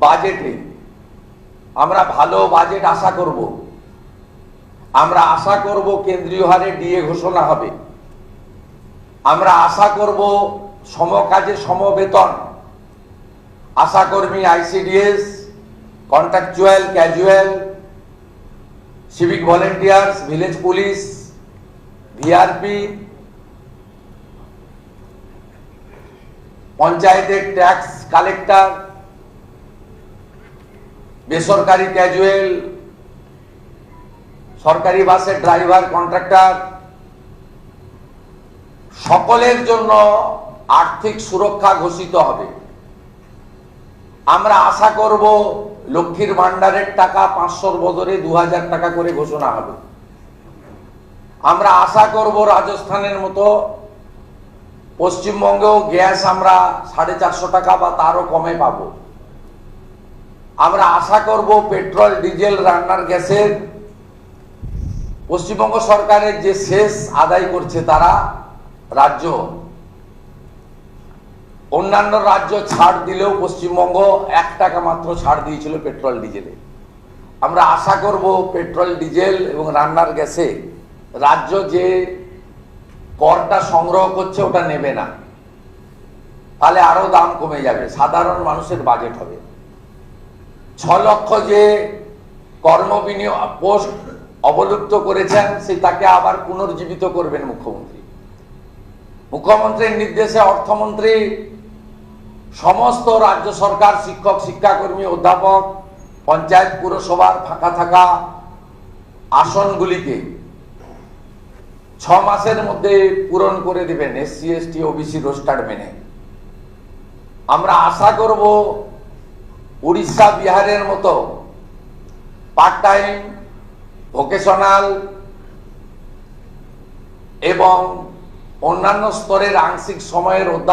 বাজেটে আমরা ভালো বাজেট আশা করব। আমরা আশা করব কেন্দ্রীয় হারে ডিএ ঘোষণা হবে। আমরা আশা করব সমকাজে সমবেতন, আশাকর্মী, ICDS, contractual, casual, civic volunteers, village police, VRP, পঞ্চায়েতের ট্যাক্স কালেক্টর, বেসরকারি ক্যাজুয়াল, সরকারি বাসের ড্রাইভার, কন্ট্রাক্টর, সকলের জন্য আর্থিক সুরক্ষা ঘোষিত হবে। আমরা আশা করব লক্ষ্মীর ভান্ডারের টাকা 500-র বদলে 2000 টাকা করে ঘোষণা হবে। আমরা আশা করব রাজস্থানের মতো পশ্চিমবঙ্গেও গ্যাস আমরা 450 টাকা বা তারও কমে পাব। আমরা আশা করব পেট্রোল, ডিজেল, রান্নার গ্যাসের পশ্চিমবঙ্গ সরকারের যে সেস আদায় করছে তারা রাজ্য, অন্যান্য রাজ্য ছাড় দিলেও পশ্চিমবঙ্গ 1 টাকা মাত্র ছাড় দিয়েছিল পেট্রোল ডিজেলে। আমরা আশা করব পেট্রোল, ডিজেল এবং রান্নার গ্যাসে রাজ্য যে করটা সংগ্রহ করছে ওটা নেবে না, তাহলে আরো দাম কমে যাবে, সাধারণ মানুষের বাজেট হবে। 6 লক্ষ যে কর্মবিনিয়োগ পোস্ট অবলুপ্ত করেছেন সে তাকে আবার পুনর্জীবিত করবেন মুখ্যমন্ত্রী। মুখ্যমন্ত্রীর নির্দেশে অর্থমন্ত্রী সমস্ত রাজ্য সরকার, শিক্ষক, শিক্ষাকর্মী, অধ্যাপক, পঞ্চায়েত, পুরসভার ফাঁকা থাকা আসনগুলিকে 6 মাসের মধ্যে পূরণ করে দিবেন এসসি, এসটি, ওবিসি রোস্টার মেনে। আমরা আশা করব উড়িষ্যা, বিহারের মতো পার্ট টাইম, ভোকেশনাল এবং অন্যান্য স্তরের আংশিক সময়ের অধ্যাপক